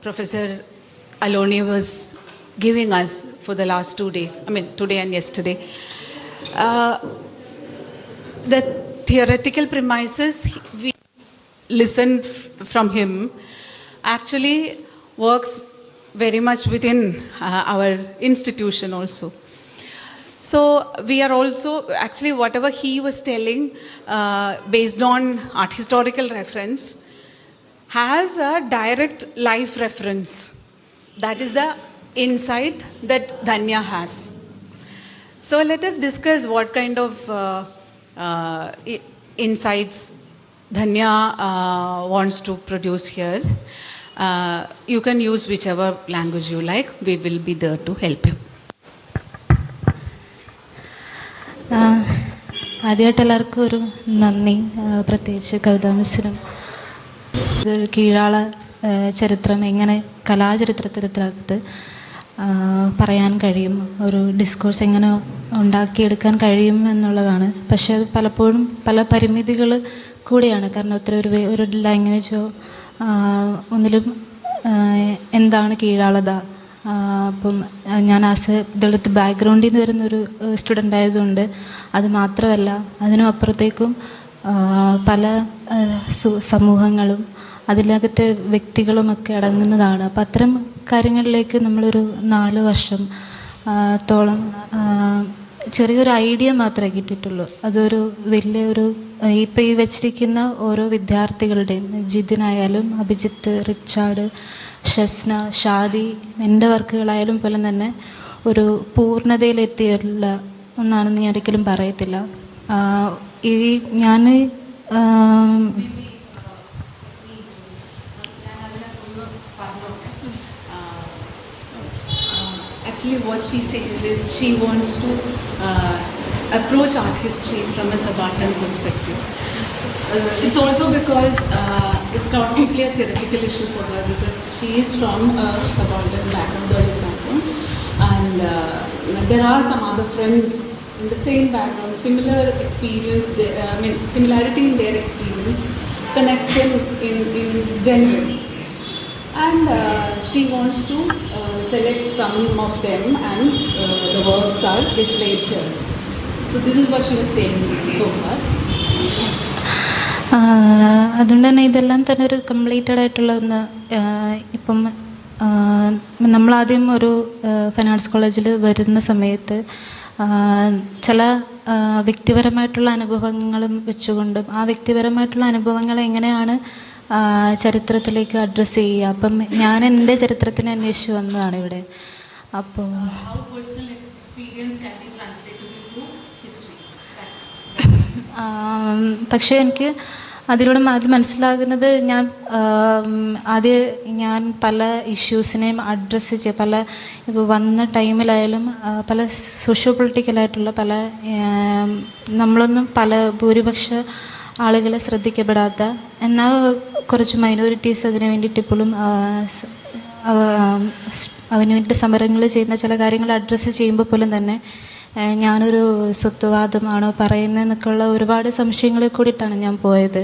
Professor Aloni was giving us for the last 2 days, today and yesterday. The theoretical premises we listened from him actually works very much within our institution also. So we are also, actually whatever he was telling based on art historical reference has a direct life reference. That is the insight that Dhanya has. So let us discuss what kind of insights Dhanya wants to produce here. You can use whichever language you like. We will be there to help you. ആദ്യമായിട്ട് എല്ലാവർക്കും ഒരു നന്ദി, പ്രത്യേകിച്ച് കവിതാ മിസ്സിനും. ഇതൊരു കീഴാള ചരിത്രം എങ്ങനെ കലാചരിത്രത്തിനകത്ത് പറയാൻ കഴിയും, ഒരു ഡിസ്കോഴ്സ് എങ്ങനെ ഉണ്ടാക്കിയെടുക്കാൻ കഴിയും എന്നുള്ളതാണ്. പക്ഷേ അത് പലപ്പോഴും പല പരിമിതികൾ കൂടിയാണ്. കാരണം ഒരു ലാംഗ്വേജോ ഒന്നിലും എന്താണ് കീഴാളത. അപ്പം ഞാൻ ദളിത് ബാക്ക്ഗ്രൗണ്ടിൽ നിന്ന് വരുന്നൊരു സ്റ്റുഡൻ്റ് ആയതുകൊണ്ട് അത് മാത്രമല്ല, അതിനും അപ്പുറത്തേക്കും പല സമൂഹങ്ങളും അതിനകത്തെ വ്യക്തികളുമൊക്കെ അടങ്ങുന്നതാണ്. അപ്പം അത്തരം കാര്യങ്ങളിലേക്ക് നമ്മളൊരു 4 വർഷം തോളം ചെറിയൊരു ഐഡിയ മാത്രമേ കിട്ടിയിട്ടുള്ളൂ. അതൊരു വലിയൊരു ഇപ്പം ഈ വെച്ചിരിക്കുന്ന ഓരോ വിദ്യാർത്ഥികളുടെയും, ജിതിനായാലും അഭിജിത്ത്, റിച്ചാർഡ്, ഷസ്ന, ഷാദി, എൻ്റെ വർക്കുകളായാലും പോലെ തന്നെ ഒരു പൂർണ്ണതയിലെത്തിയുള്ള ഒന്നാണെന്ന് ഞാൻ ഒരിക്കലും പറയത്തില്ല. ഈ ഞാൻ Actually, what she says is she wants to approach art history from a subaltern perspective. It's also because it's not simply a theoretical issue for her, because she is from a subaltern background, and there are some other friends in the same background, similar experience. Similarity in their experience connects them in general. And she wants to select some of them, and the works are displayed here. So this is what she was saying so far. അതുകൊണ്ട് തന്നെ ഇതെല്ലാം തന്നെ ഒരു completed ആയിട്ടുള്ള ഒന്ന്. ഇപ്പം നമ്മളാദ്യം ഒരു ഫൈൻ ആർട്സ് കോളേജിൽ വരുന്ന സമയത്ത് ചില വ്യക്തിപരമായിട്ടുള്ള അനുഭവങ്ങളും വെച്ചുകൊണ്ടും ആ വ്യക്തിപരമായിട്ടുള്ള അനുഭവങ്ങൾ എങ്ങനെയാണ് ചരിത്രത്തിലേക്ക് അഡ്രസ്സ് ചെയ്യുക. അപ്പം ഞാൻ എൻ്റെ ചരിത്രത്തിനെ അന്വേഷിച്ച് വന്നതാണ് ഇവിടെ. അപ്പോൾ പക്ഷേ എനിക്ക് അതിലൂടെ മനസ്സിലാകുന്നത്, ഞാൻ പല ഇഷ്യൂസിനെയും അഡ്രസ്സ് ഇപ്പോൾ വന്ന ടൈമിലായാലും പല സോഷ്യോ പൊളിറ്റിക്കലായിട്ടുള്ള പല നമ്മളൊന്നും ഭൂരിപക്ഷ ആളുകളെ ശ്രദ്ധിക്കപ്പെടാത്ത, എന്നാൽ കുറച്ച് മൈനോറിറ്റീസ് അതിന് വേണ്ടിയിട്ട് ഇപ്പോഴും അതിന് വേണ്ടി സമരങ്ങൾ ചെയ്യുന്ന ചില കാര്യങ്ങൾ അഡ്രസ്സ് ചെയ്യുമ്പോൾ പോലും തന്നെ ഞാനൊരു സ്വത്വവാദമാണോ പറയുന്നതെന്നൊക്കെ ഉള്ള ഒരുപാട് സംശയങ്ങളിൽ കൂടിയിട്ടാണ് ഞാൻ പോയത്.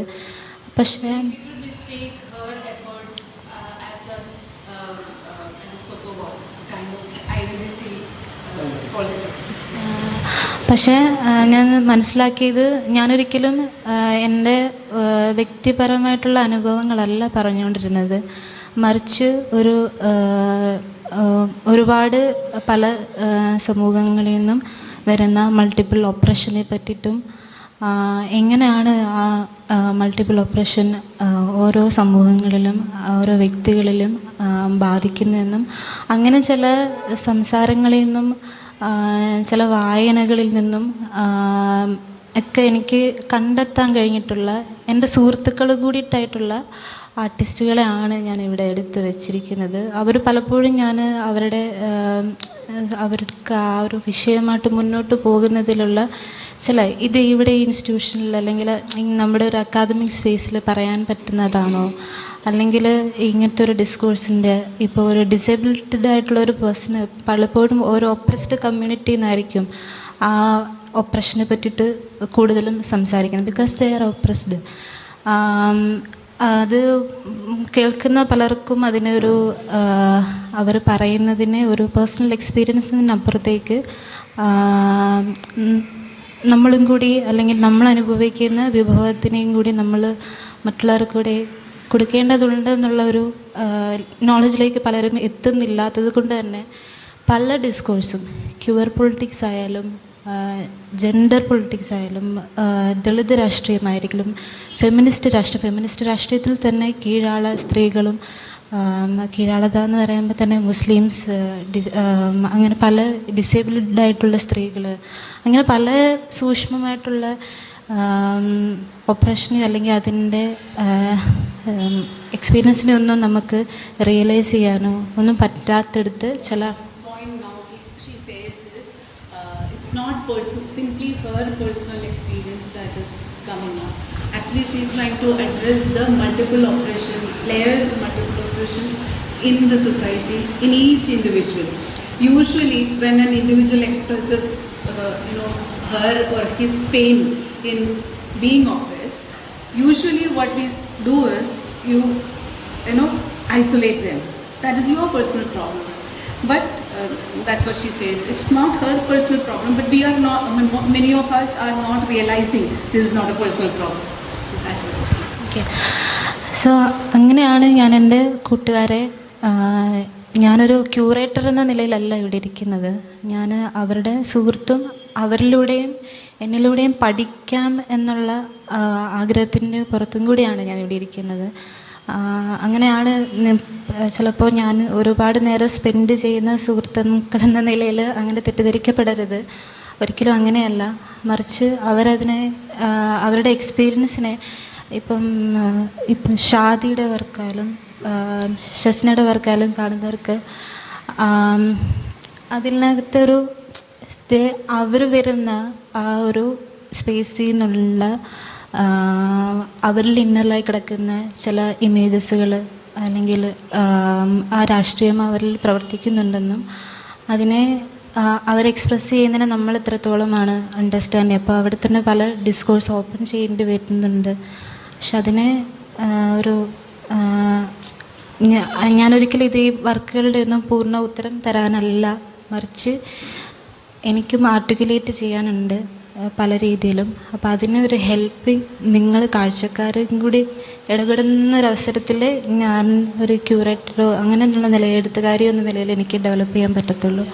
പക്ഷേ ഞാൻ മനസ്സിലാക്കിയത്, ഞാനൊരിക്കലും എൻ്റെ വ്യക്തിപരമായിട്ടുള്ള അനുഭവങ്ങളല്ല പറഞ്ഞുകൊണ്ടിരുന്നത്, മറിച്ച് ഒരുപാട് പല സമൂഹങ്ങളിൽ നിന്നും വരുന്ന മൾട്ടിപ്പിൾ ഓപ്പറേഷനെ പറ്റിയിട്ടും എങ്ങനെയാണ് ആ മൾട്ടിപ്പിൾ ഓപ്പറേഷൻ ഓരോ സമൂഹങ്ങളിലും ഓരോ വ്യക്തികളിലും ബാധിക്കുന്നതെന്നും, അങ്ങനെ ചില സംസാരങ്ങളിൽ നിന്നും ചില വായനകളിൽ നിന്നും ഒക്കെ എനിക്ക് കണ്ടെത്താൻ കഴിഞ്ഞിട്ടുള്ള എൻ്റെ സുഹൃത്തുക്കൾ കൂടിയിട്ടായിട്ടുള്ള ആർട്ടിസ്റ്റുകളെയാണ് ഞാൻ ഇവിടെ എടുത്ത് വെച്ചിരിക്കുന്നത്. അവർ പലപ്പോഴും ഞാൻ അവർക്ക് ആ ഒരു വിഷയമായിട്ട് മുന്നോട്ട് പോകുന്നതിലുള്ള ഇത് ഇവിടെ ഈ ഇൻസ്റ്റിറ്റ്യൂഷനിൽ അല്ലെങ്കിൽ നമ്മുടെ ഒരു അക്കാദമിക് സ്പേസിൽ പറയാൻ പറ്റുന്നതാണോ, അല്ലെങ്കിൽ ഇങ്ങനത്തെ ഒരു ഡിസ്കോഴ്സിൻ്റെ ഇപ്പോൾ ഒരു ഡിസേബിൾഡ് ആയിട്ടുള്ള ഒരു പേഴ്സണ് പലപ്പോഴും ഒരു ഒപ്രസ്ഡ് കമ്മ്യൂണിറ്റിയിൽ നിന്നായിരിക്കും ആ ഒപ്രഷനെ പറ്റിയിട്ട് കൂടുതലും സംസാരിക്കുന്നത്, ബിക്കോസ് ദേ ആർ ഒപ്രസ്ഡ്. അത് കേൾക്കുന്ന പലർക്കും അതിനൊരു അവർ പറയുന്നതിന് ഒരു പേഴ്സണൽ എക്സ്പീരിയൻസിനപ്പുറത്തേക്ക് നമ്മളും കൂടി അല്ലെങ്കിൽ നമ്മൾ അനുഭവിക്കുന്ന വിഭവത്തിനെയും കൂടി നമ്മൾ മറ്റുള്ളവർക്ക് കൂടി കൊടുക്കേണ്ടതുണ്ട് എന്നുള്ള ഒരു നോളജിലേക്ക് പലരും എത്തുന്നില്ലാത്തത് കൊണ്ട് തന്നെ പല ഡിസ്കോഴ്സും ക്യൂർ പൊളിറ്റിക്സ് ആയാലും ജെൻഡർ പൊളിറ്റിക്സ് ആയാലും ദളിത് രാഷ്ട്രീയമായിരിക്കും ഫെമിനിസ്റ്റ് രാഷ്ട്രീയത്തിൽ തന്നെ കീഴാള സ്ത്രീകളും കീഴാളത എന്ന് പറയുമ്പോൾ തന്നെ മുസ്ലിംസ് അങ്ങനെ പല ഡിസേബിൾഡ് ആയിട്ടുള്ള സ്ത്രീകൾ അങ്ങനെ പല സൂക്ഷ്മമായിട്ടുള്ള ഓപ്പറേഷന് അല്ലെങ്കിൽ അതിൻ്റെ എക്സ്പീരിയൻസിനെ ഒന്നും നമുക്ക് റിയലൈസ് ചെയ്യാനോ ഒന്നും പറ്റാത്തടുത്ത് ചില not simply her personal experience that is coming up. Actually, she is trying to address the multiple oppression, layers of multiple oppression in the society, in each individual. Usually, when an individual expresses, her or his pain in being oppressed, usually what we do is, isolate them. That is your personal problem. But that's what she says. It's not her personal problem, but we are not, many of us are not realizing this is not a personal problem. So that was it. Okay. So അങ്ങനെയാണ് ഞാൻ എൻ്റെ കൂട്ടുകാരെ ഞാനൊരു curator എന്ന നിലയിലല്ല ഇവിടെ ഇരിക്കുന്നത്. ഞാൻ അവരുടെ സുഹൃത്തും അവരിലൂടെയും എന്നിലൂടെയും പഠിക്കാം എന്നുള്ള ആഗ്രഹത്തിൻ്റെ പുറത്തും കൂടിയാണ് ഞാൻ ഇവിടെ ഇരിക്കുന്നത്. അങ്ങനെയാണ് ചിലപ്പോൾ ഞാൻ ഒരുപാട് നേരം സ്പെൻഡ് ചെയ്യുന്ന സുഹൃത്തുക്കളെന്ന നിലയിൽ അങ്ങനെ തെറ്റിദ്ധരിക്കപ്പെടരുത്. ഒരിക്കലും അങ്ങനെയല്ല. മറിച്ച് അവരതിനെ അവരുടെ എക്സ്പീരിയൻസിനെ ഇപ്പം ഷാദിയുടെ വർക്കായാലും ഷസ്നയുടെ വർക്കായാലും കാണുന്നവർക്ക് അതിനകത്തൊരു അവർ വരുന്ന ആ ഒരു സ്പേസിൽ നിന്നുള്ള അവരിൽ ഇന്നറായി കിടക്കുന്ന ചില ഇമേജസുകൾ അല്ലെങ്കിൽ ആ രാഷ്ട്രീയം അവരിൽ പ്രവർത്തിക്കുന്നുണ്ടെന്നും അതിനെ അവർ എക്സ്പ്രസ് ചെയ്യുന്നതിനെ നമ്മൾ എത്രത്തോളമാണ് അണ്ടർസ്റ്റാൻഡ് ചെയ്യുക. അപ്പോൾ അവിടെ തന്നെ പല ഡിസ്കോഴ്സ് ഓപ്പൺ ചെയ്യേണ്ടി വരുന്നുണ്ട്. പക്ഷെ അതിനെ ഒരു ഞാനൊരിക്കലും ഇത് ഈ വർക്കുകളുടെ ഒന്നും പൂർണ്ണ ഉത്തരം തരാനല്ല, മറിച്ച് എനിക്കും ആർട്ടിക്കുലേറ്റ് ചെയ്യാനുണ്ട് പല രീതിയിലും. അപ്പോൾ അതിനൊരു ഹെൽപ്പിങ് നിങ്ങൾ കാഴ്ചക്കാരും കൂടി ഇടപെടുന്നൊരവസരത്തിൽ ഞാൻ ഒരു ക്യൂറേറ്ററോ അങ്ങനെയുള്ള നിലയിൽ എഴുത്തുകാരിയോ എന്ന നിലയിൽ എനിക്ക് ഡെവലപ്പ് ചെയ്യാൻ പറ്റത്തുള്ളൂ.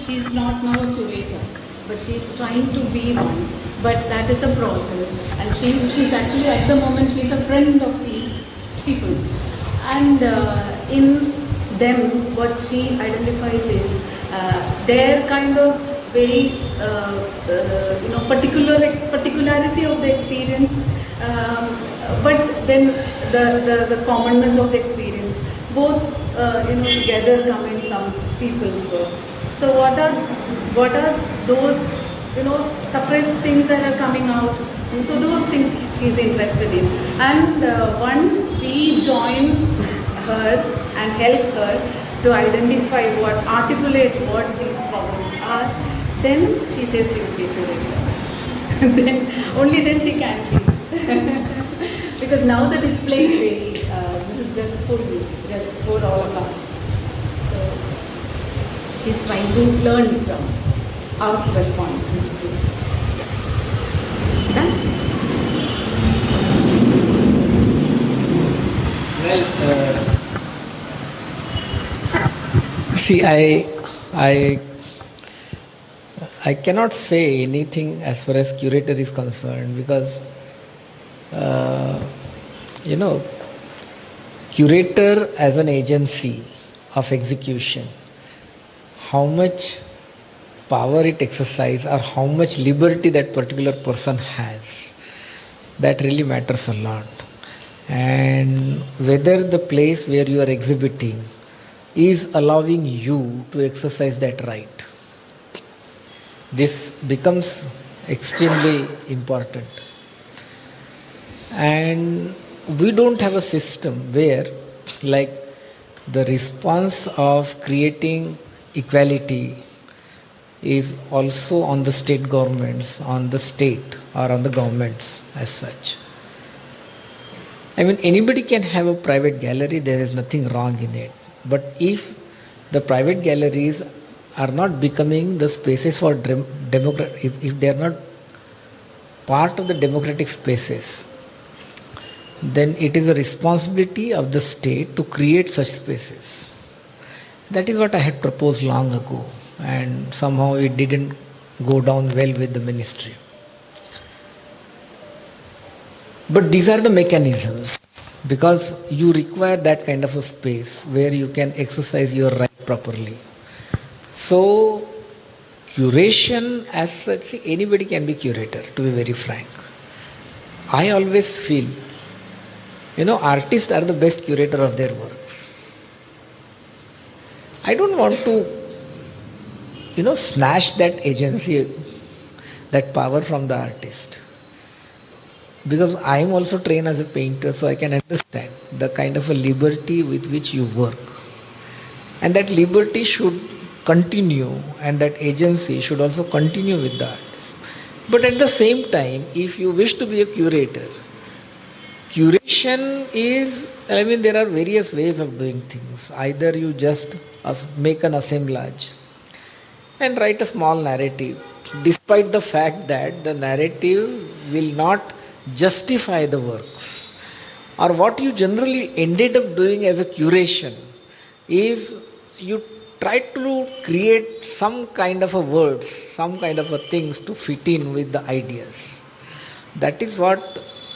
She is not now a curator, but she is trying to be one. But that is a process, and she is actually at the moment she is a friend of these people, and in them what she identifies is their kind of very particularity of the experience, but then the commonness of the experience, both together come in some people's works. So what are those suppressed things that are coming out? And so those things she's interested in, and once we join her and help her to identify articulate what these problems are, then she says she will be curator. Then only then she can be. Because now the display is really this is just for you, just for all of us. So she's trying to learn from our responses too. Done? Well, see, I cannot say anything as far as curator is concerned, because curator as an agency of execution, how much power it exercises or how much liberty that particular person has, that really matters a lot. And whether the place where you are exhibiting is allowing you to exercise that right, this becomes extremely important. And we don't have a system where, like, the response of creating equality is also on the state governments, on the state or on the governments as such. I mean, anybody can have a private gallery, there is nothing wrong in it. But if the private galleries are not becoming the spaces for if they are not part of the democratic spaces, then it is a responsibility of the state to create such spaces. That is what I had proposed long ago, and somehow it didn't go down well with the ministry. But these are the mechanisms, because you require that kind of a space where you can exercise your right properly. So, curation as such, see, anybody can be curator, to be very frank. I always feel, artists are the best curator of their works. I don't want to, snatch that agency, that power from the artist. Because I am also trained as a painter, so I can understand the kind of a liberty with which you work. And that liberty should continue, and that agency should also continue with the artist. But at the same time, if you wish to be a curator, curation is, there are various ways of doing things. Either you just make an assemblage and write a small narrative, despite the fact that the narrative will not justify the works. Or what you generally ended up doing as a curation is you try to create some kind of a words, some kind of a things to fit in with the ideas. That is what,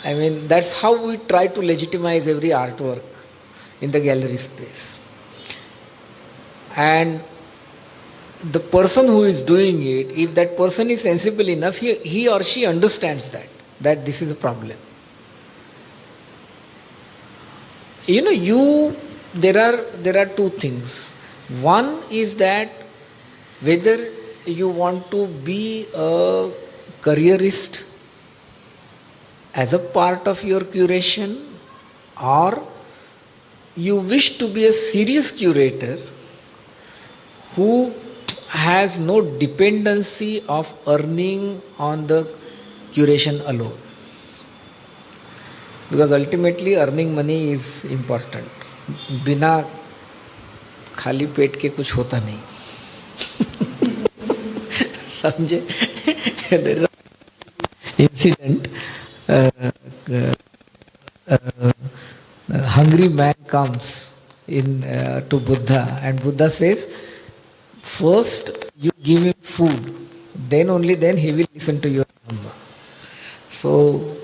that's how we try to legitimize every artwork in the gallery space. And the person who is doing it, if that person is sensible enough, he or she understands that this is a problem. There are two things. One is that whether you want to be a careerist as a part of your curation, or you wish to be a serious curator who has no dependency of earning on the curation alone. Because ultimately earning money is important. बिना खाली पेट के कुछ होता नहीं. समझे? There is an incident. A hungry man comes to Buddha, and Buddha says, first you give him food, then he will listen to your dhamma. So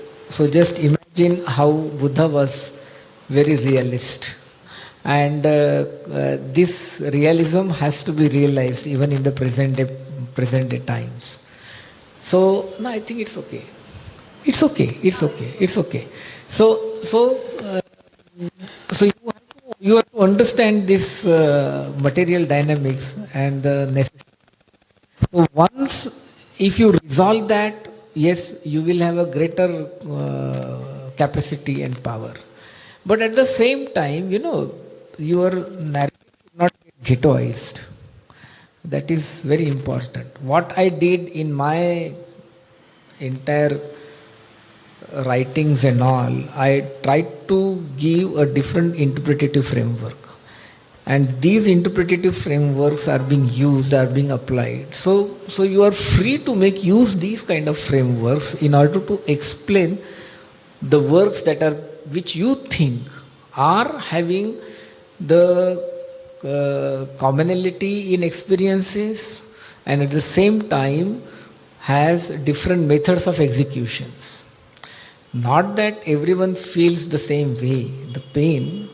just imagine how Buddha was very realist. And this realism has to be realized even in the present day times. So, no, I think it's okay. It's okay. So you have to understand this material dynamics and the necessity. So once, if you resolve that, yes, you will have a greater capacity and power. But at the same time, your narrative should not get ghettoized. That is very important. What I did in my entire writings and all, I tried to give a different interpretative framework. And these interpretative frameworks are being used, are being applied. So you are free to make use these kind of frameworks in order to explain the works which you think are having the commonality in experiences, and at the same time has different methods of executions. Not that everyone feels the same way. The pain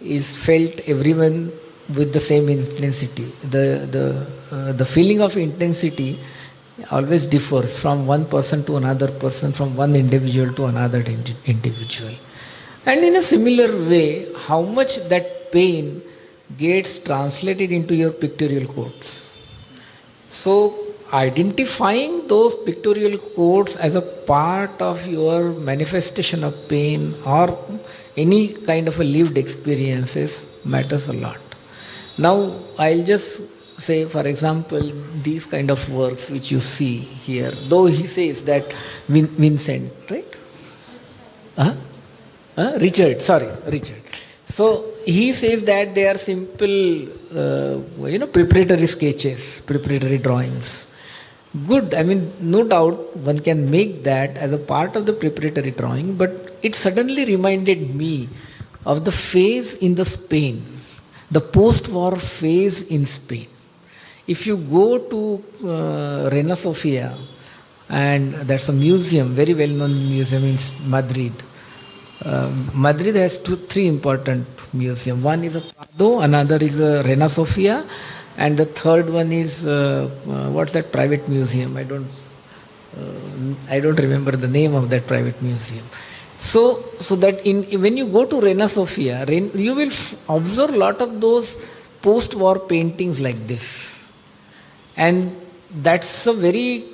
is felt everyone with the same intensity. The feeling of intensity always differs from one person to another person, from one individual to another individual. And in a similar way, how much that pain gets translated into your pictorial codes. So identifying those pictorial codes as a part of your manifestation of pain or any kind of a lived experiences matters a lot. Now I'll just say, for example, these kind of works which you see here, though he says that Vincent, right? Richard. So he says that they are simple, preparatory sketches, preparatory drawings. Good, I mean, no doubt one can make that as a part of the preparatory drawing, but it suddenly reminded me of the phase in the Spain, the post-war phase in Spain. If you go to Reina Sofia, and that's a museum, very well-known museum in Madrid. Madrid has three important museums. One is a Prado, another is a Reina Sofia, and the third one is what's that private museum? I don't remember the name of that private museum. So that when you go to Reina Sofia, you will observe a lot of those post-war paintings like this, and that's a very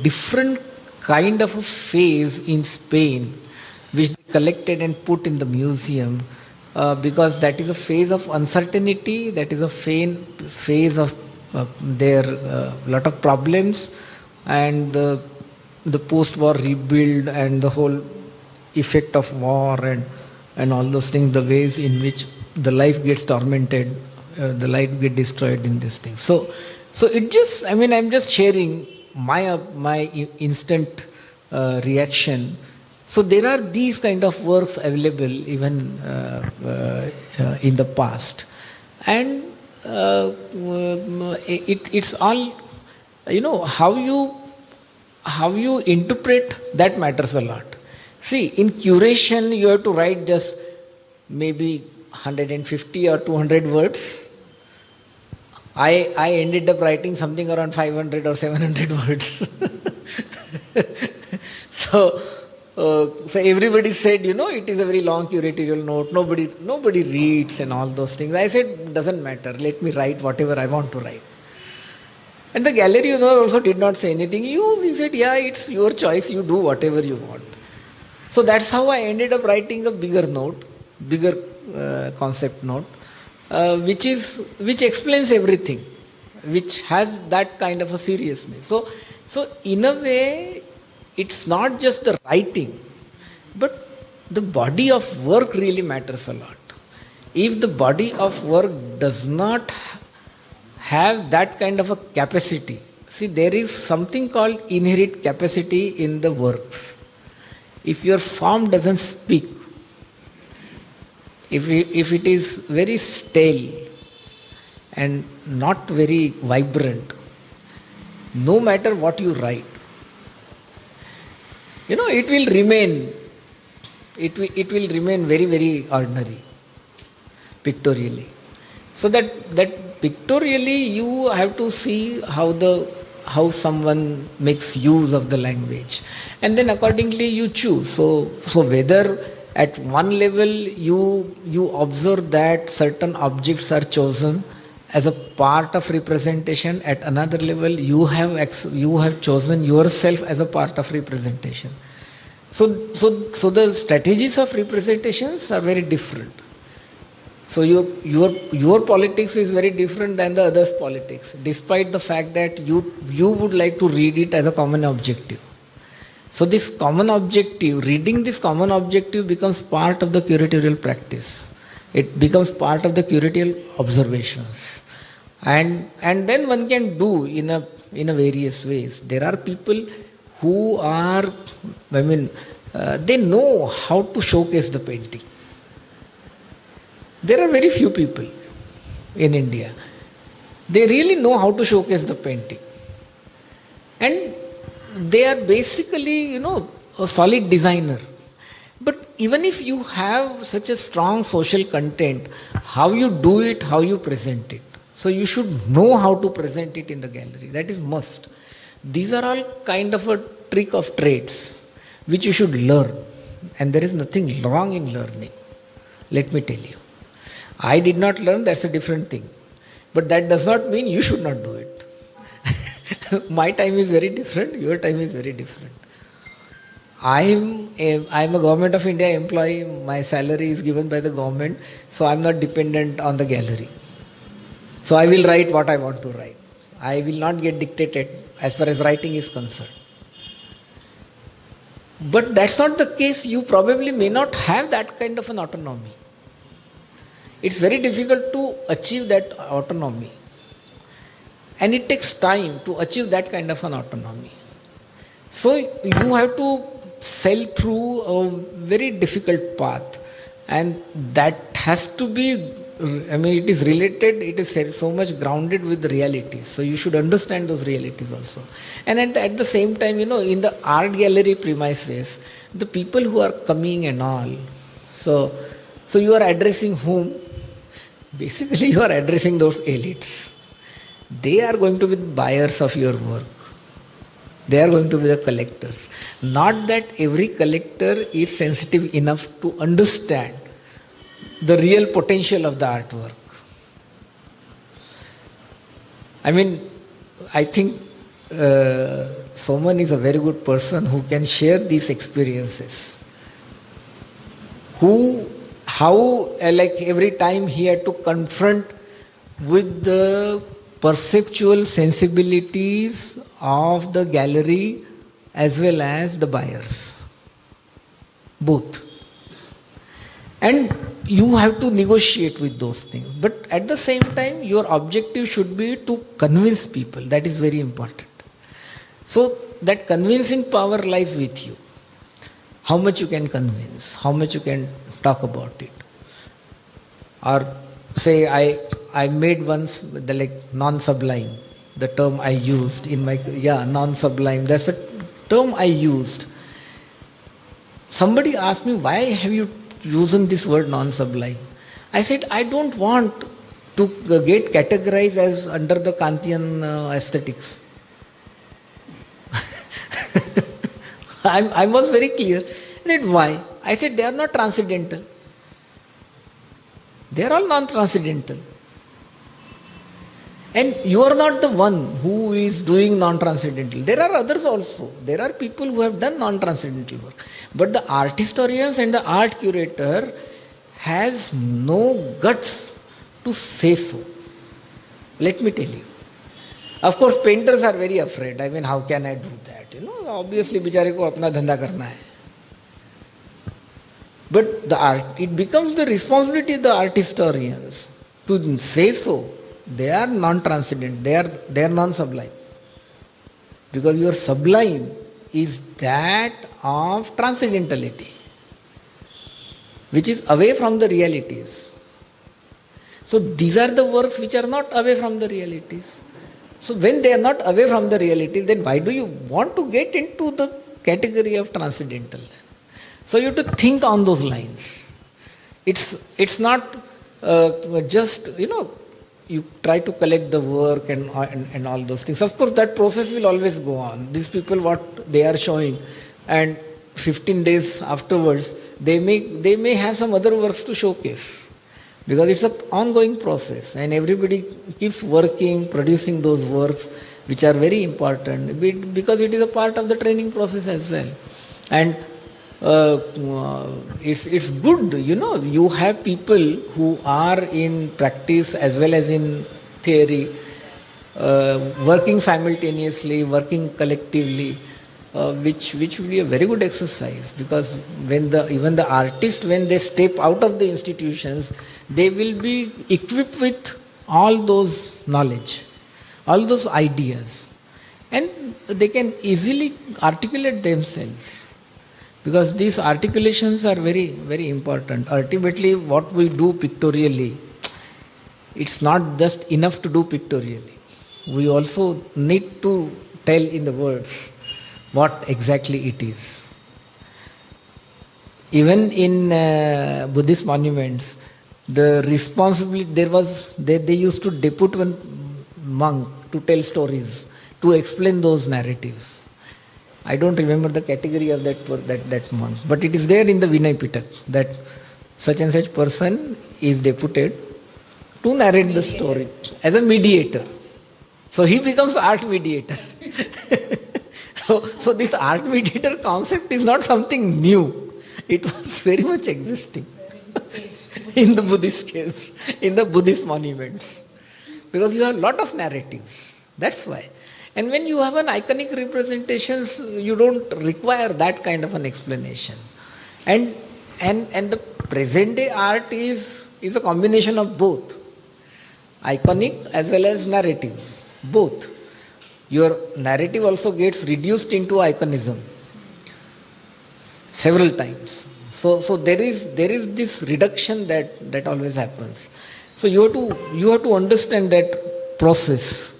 different kind of a phase in Spain, which they collected and put in the museum, because that is a phase of uncertainty, that is a phase of their lot of problems, and the post-war rebuild and the whole effect of war and all those things, the ways in which the life gets tormented, the life gets destroyed in this thing. So it just, I mean, I'm just sharing my instant reaction. So there are these kind of works available even in the past, and it's all, how you interpret that matters a lot. See, in curation you have to write just maybe 150 or 200 words. I ended up writing something around 500 or 700 words. So everybody said, it is a very long curatorial note. Nobody reads and all those things. I said, doesn't matter. Let me write whatever I want to write. And the gallery owner also did not say anything. He said, yeah, it's your choice. You do whatever you want. So that's how I ended up writing a bigger note, bigger concept note, which explains everything, which has that kind of a seriousness. So in a way, it's not just the writing, but the body of work really matters a lot. If the body of work does not have that kind of a capacity, see, there is something called inherent capacity in the works. If your form doesn't speak, if it is very stale and not very vibrant, no matter what you write, it will remain very, very ordinary, pictorially. So that pictorially you have to see how someone makes use of the language, and then accordingly you choose. So whether at one level you observe that certain objects are chosen as a part of representation, at another level you have chosen yourself as a part of representation. So the strategies of representations are very different. So your politics is very different than the other's politics, despite the fact that you would like to read it as a common objective. So this common objective, reading this common objective becomes part of the curatorial practice. It becomes part of the curatorial observations. And then one can do in a various ways. There are people who are, they know how to showcase the painting. There are very few people in India. They really know how to showcase the painting. And they are basically, a solid designer. But even if you have such a strong social content, how you do it, how you present it. So you should know how to present it in the gallery. That is must. These are all kind of a trick of trades, which you should learn. And there is nothing wrong in learning. Let me tell you. I did not learn, that's a different thing. But that does not mean you should not do it. My time is very different, your time is very different. I am a Government of India employee, my salary is given by the government, so I am not dependent on the gallery. So I will write what I want to write. I will not get dictated as far as writing is concerned. But that's not the case. You probably may not have that kind of an autonomy. It's very difficult to achieve that autonomy. And it takes time to achieve that kind of an autonomy. So you have to sail through a very difficult path. And that has to be, it is related, it is so much grounded with realities. So you should understand those realities also. And at the same time, in the art gallery premises, the people who are coming and all, so you are addressing whom? Basically, you are addressing those elites. They are going to be the buyers of your work. They are going to be the collectors. Not that every collector is sensitive enough to understand the real potential of the artwork. I think Soman is a very good person who can share these experiences. Every time he had to confront with the perceptual sensibilities of the gallery as well as the buyers. Both. And you have to negotiate with those things. But at the same time, your objective should be to convince people. That is very important. So that convincing power lies with you. How much you can convince, how much you can talk about it. Or say I made once the non-sublime, the term I used in my, non-sublime, that's a term I used. Somebody asked me, why have you chosen this word non-sublime? I said, I don't want to get categorized as under the Kantian aesthetics. I was very clear. I said, why? I said, they are not transcendental. They are all non-transcendental. And you are not the one who is doing non-transcendental. There are others also. There are people who have done non-transcendental work. But the art historians and the art curator has no guts to say so. Let me tell you. Of course, painters are very afraid. How can I do that? Obviously, बिचारे को अपना धंधा करना है. But it becomes the responsibility of the art historians to say so. They are non-transcendent. They are non-sublime. Because your sublime is that of transcendentality, which is away from the realities. So these are the works which are not away from the realities. So when they are not away from the realities, then why do you want to get into the category of transcendental? So you have to think on those lines. It's not just, you try to collect the work and all those things. Of course, that process will always go on. These people, what they are showing, and 15 days afterwards, they may have some other works to showcase. Because it's an ongoing process, and everybody keeps working, producing those works, which are very important, because it is a part of the training process as well. And it's good, you have people who are in practice as well as in theory, working simultaneously, working collectively, which will be a very good exercise, because even the artists, when they step out of the institutions, they will be equipped with all those knowledge, all those ideas, and they can easily articulate themselves. Because these articulations are very, very important. Ultimately, what we do pictorially, it's not just enough to do pictorially. We also need to tell in the words what exactly it is. Even in Buddhist monuments, the responsibility, they used to depute one monk to tell stories, to explain those narratives. I don't remember the category of that monk, but it is there in the Vinay Pitak, that such and such person is deputed to narrate the story as a mediator. So he becomes art mediator. So this art mediator concept is not something new. It was very much existing in the Buddhist case, in the Buddhist monuments. Because you have a lot of narratives. That's why. And when you have an iconic representations, you don't require that kind of an explanation. And the present day art is a combination of both, iconic as well as narrative, both. Your narrative also gets reduced into iconism several times. So there is this reduction that always happens. So you have to understand that process,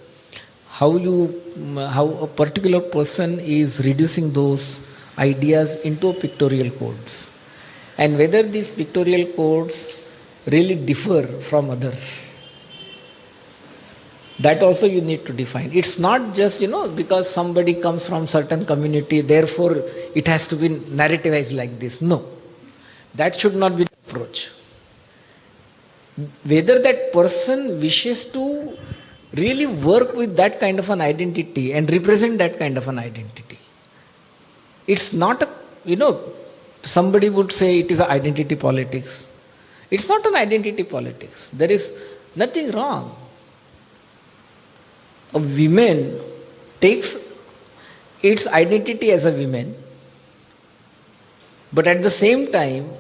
how a particular person is reducing those ideas into pictorial codes, and whether these pictorial codes really differ from others. That also you need to define. It's not just, because somebody comes from certain community, therefore it has to be narrativized like this. No. That should not be the approach. Whether that person wishes to really work with that kind of an identity and represent that kind of an identity. It's not somebody would say it is an identity politics. It's not an identity politics. There is nothing wrong. A woman takes its identity as a woman, but at the same time,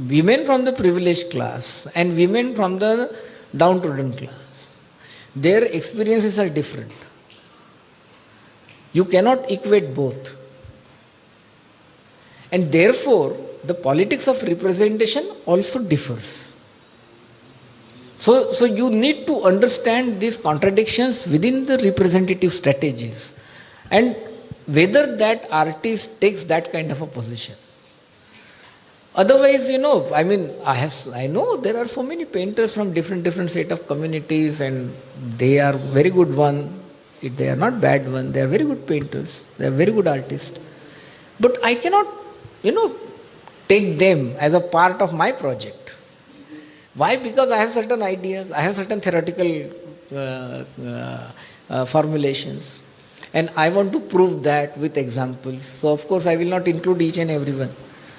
women from the privileged class and women from the downtrodden class, their experiences are different. You cannot equate both. And therefore, the politics of representation also differs. So you need to understand these contradictions within the representative strategies, and whether that artist takes that kind of a position. Otherwise, I know there are so many painters from different set of communities, and they are very good one. They are not bad one. They are very good painters. They are very good artists. But I cannot, take them as a part of my project. Why? Because I have certain ideas, I have certain theoretical formulations, and I want to prove that with examples. So of course I will not include each and everyone,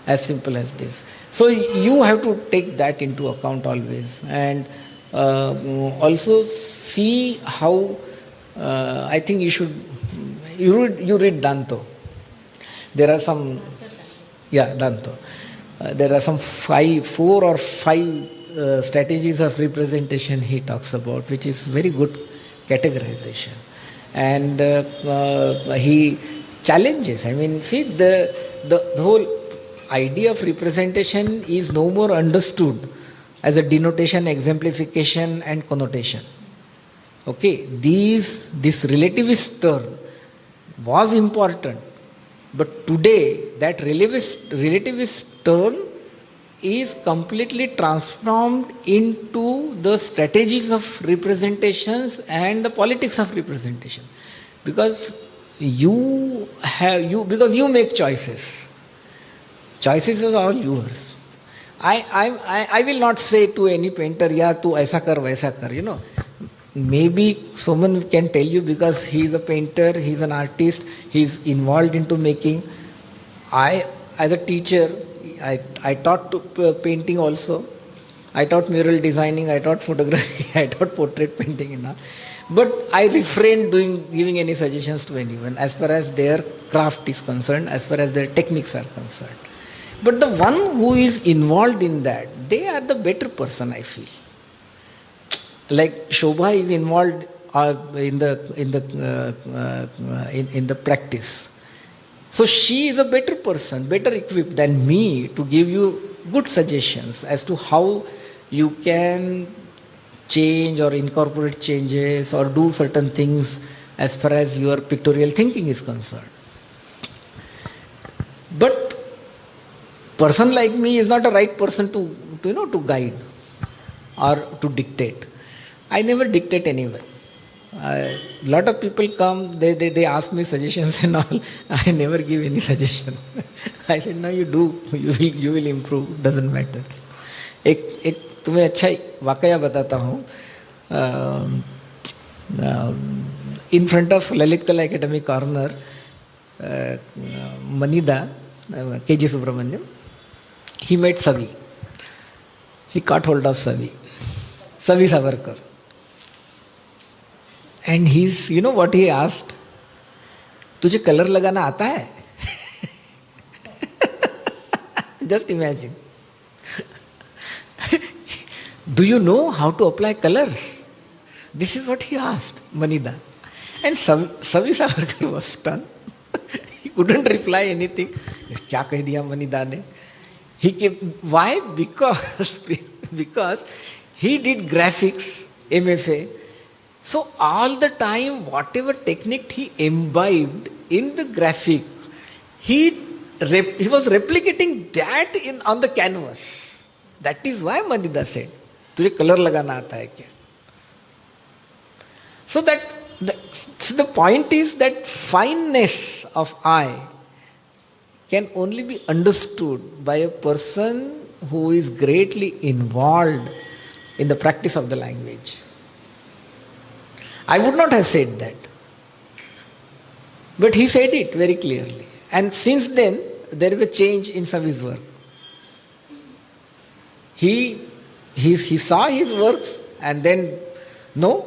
as simple as this. So you have to take that into account always, and also see how, I think you read Danto. There are some, Danto. There are some 4 or 5 strategies of representation he talks about, which is very good categorization. And he challenges. See, the whole idea of representation is no more understood as a denotation, exemplification and connotation. Okay, this relativist turn was important, but today that relativist turn is completely transformed into the strategies of representations and the politics of representation, because you make choices. Choices are all yours. I will not say to any painter, tu aisa kar vaisa kar, Maybe someone can tell you because he is a painter, he is an artist, he is involved into making. I, as a teacher, I taught painting also. I taught mural designing, I taught photography, I taught portrait painting and all. But I refrained giving any suggestions to anyone as far as their craft is concerned, as far as their techniques are concerned. But the one who is involved in that, they are the better person, I feel. Like Shobha is involved in the practice. So she is a better person, better equipped than me to give you good suggestions as to how you can change or incorporate changes or do certain things as far as your pictorial thinking is concerned. But person like me is not a right person to guide or to dictate. I never dictate anyone. A lot of people come, they ask me suggestions and all. I never give any suggestion. I said, no, you do. You will improve. Doesn't matter. एक तुम्हें अच्छा वाकया बताता हूँ. In front of Lalit Kala Academy corner, Manida, K.G. Subramaniam, he met Savi. He caught hold of Savi Savarkar. And he's, you know what he asked? तुझे colour लगाना आता है? Just imagine. Do you know how to apply colors? This is what he asked Manida. And Savi Savarkar was stunned. He couldn't reply anything. क्या कह दिया मनीदा ने? He kept, why? Because he did graphics, MFA. So all the time, whatever technique he imbibed in the graphic, he was replicating that on the canvas. That is why Manida said, तुझे colour लगाना आता है क्या? So the point is that fineness of eye can only be understood by a person who is greatly involved in the practice of the language. I would not have said that. But he said it very clearly. And since then, there is a change in Savi's work. He saw his works and then, no,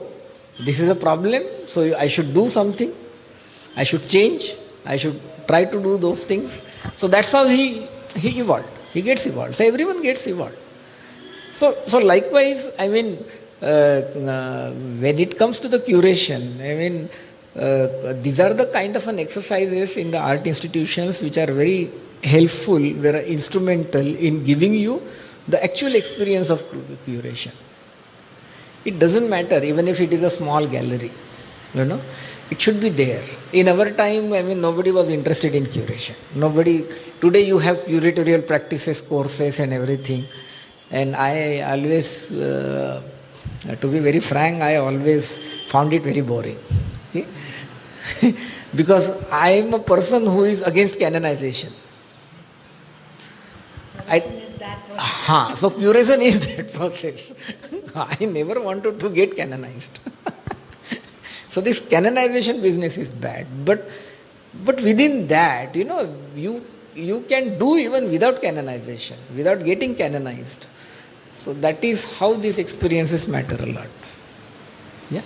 this is a problem, so I should do something. I should change. I should try to do those things. So that's how he evolved. He gets evolved. So everyone gets evolved. So likewise, I mean, when it comes to the curation, I mean, these are the kind of exercises in the art institutions which are very helpful, very instrumental in giving you the actual experience of curation. It doesn't matter even if it is a small gallery, it should be there. In our time, I mean, nobody was interested in curation. Today you have curatorial practices, courses and everything. And I always, to be very frank, I always found it very boring. Okay? Because I am a person who is against canonization. So curation is that process. I never wanted to get canonized. So this canonization business is bad. But within that, you can do even without canonization, without getting canonized. So that is how these experiences matter a lot. Yeah.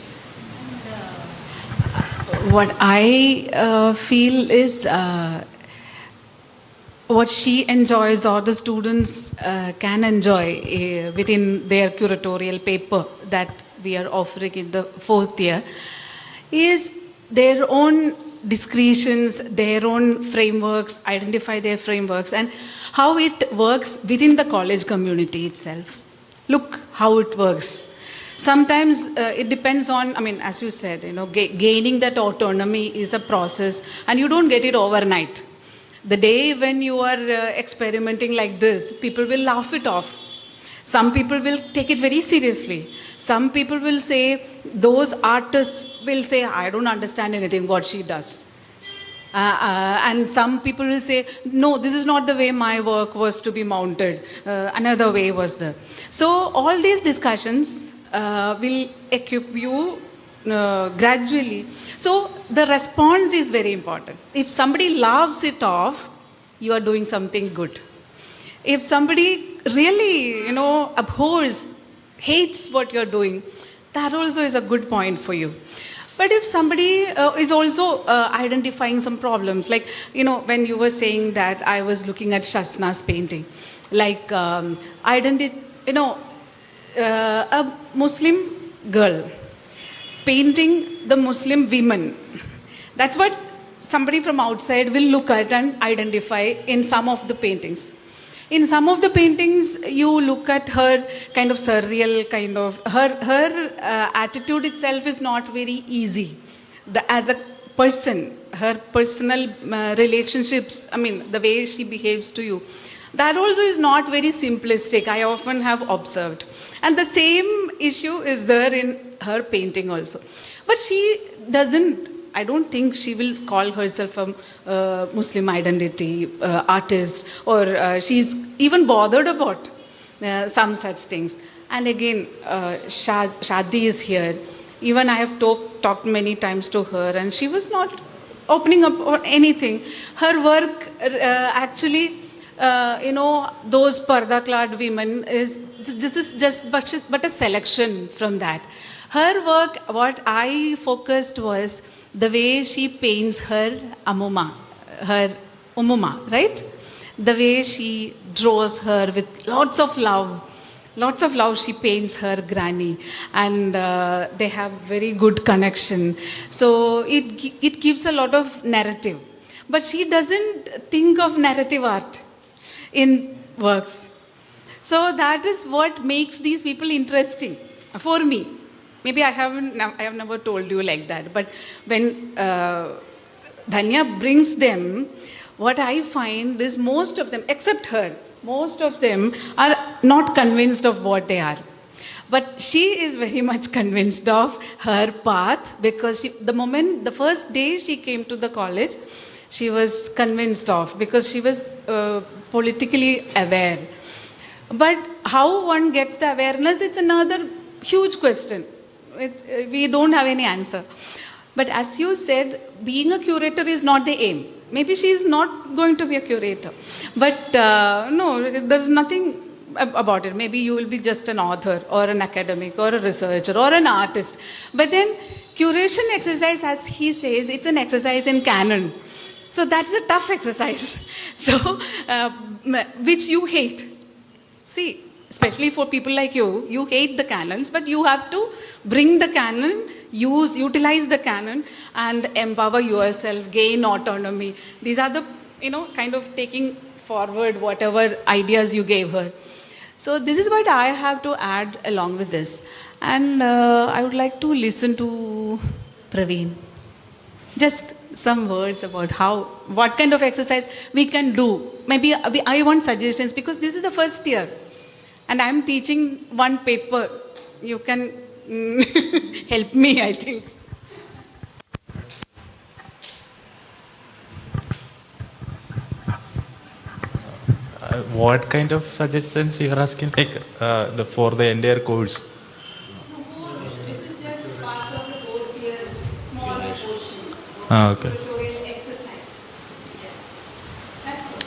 What I feel is what she enjoys or the students can enjoy within their curatorial paper that we are offering in the 4th year is their own discretions, their own frameworks, identify their frameworks and how it works within the college community itself. Look how it works. Sometimes it depends on, I mean, as you said, gaining that autonomy is a process and you don't get it overnight. The day when you are experimenting like this, people will laugh it off. Some people will take it very seriously. Some people will say, those artists will say, I don't understand anything what she does. And some people will say, no, this is not the way my work was to be mounted. Another way was there. So all these discussions will equip you gradually. So the response is very important. If somebody laughs it off, you are doing something good. If somebody really, abhors, hates what you're doing, that also is a good point for you. But if somebody is also identifying some problems, like, when you were saying that I was looking at Shasna's painting, like a Muslim girl painting the Muslim women. That's what somebody from outside will look at and identify in some of the paintings. In some of the paintings, you look at her kind of surreal, kind of, her attitude itself is not very easy. As a person, her personal relationships, I mean, the way she behaves to you, that also is not very simplistic, I often have observed. And the same issue is there in her painting also. But she doesn't, I don't think she will call herself a Muslim identity artist, or she's even bothered about some such things. And again, Shadi is here. Even I have talked many times to her and she was not opening up or anything. Her work actually those parda-clad women, this is just but a selection from that. Her work, what I focused was the way she paints her umuma, right? The way she draws her with lots of love. Lots of love, she paints her granny, and they have very good connection. So it gives a lot of narrative. But she doesn't think of narrative art in works. So that is what makes these people interesting for me. Maybe I have never told you like that. But when Dhanya brings them, what I find is most of them, except her, most of them are not convinced of what they are. But she is very much convinced of her path, because the first day she came to the college, she was convinced of, because she was politically aware. But how one gets the awareness, it's another huge question. We don't have any answer. But as you said, being a curator is not the aim. Maybe she is not going to be a curator. But no, there's nothing about it. Maybe you will be just an author or an academic or a researcher or an artist. But then curation exercise, as he says, it's an exercise in canon. So that's a tough exercise. So, which you hate. See, especially for people like you hate the canons, but you have to bring the canon, utilize the canon, and empower yourself, gain autonomy. These are the, kind of taking forward whatever ideas you gave her. So this is what I have to add along with this. And I would like to listen to Praveen. Just some words about what kind of exercise we can do. Maybe I want suggestions, because this is the first year. And I'm teaching one paper. You can help me, I think. What kind of suggestions you are asking? Like for the entire course? This is just part of the board here, small portion. Okay. Curatorial exercise. That's all.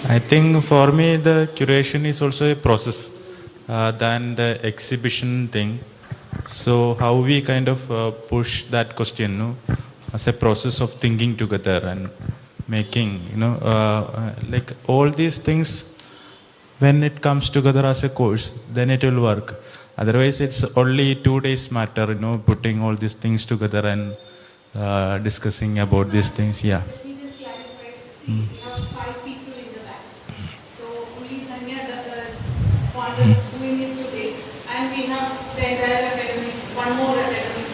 I think for me the curation is also a process than the exhibition thing. So how we kind of push that question, as a process of thinking together and making, like all these things, when it comes together as a course, then it will work. Otherwise, it's only 2 days matter, putting all these things together and discussing about these things. Yeah. Let me just clarify. See, we have 5 people in the batch. So only Dhanya wanted doing it today, and we have the entire academic, one more academic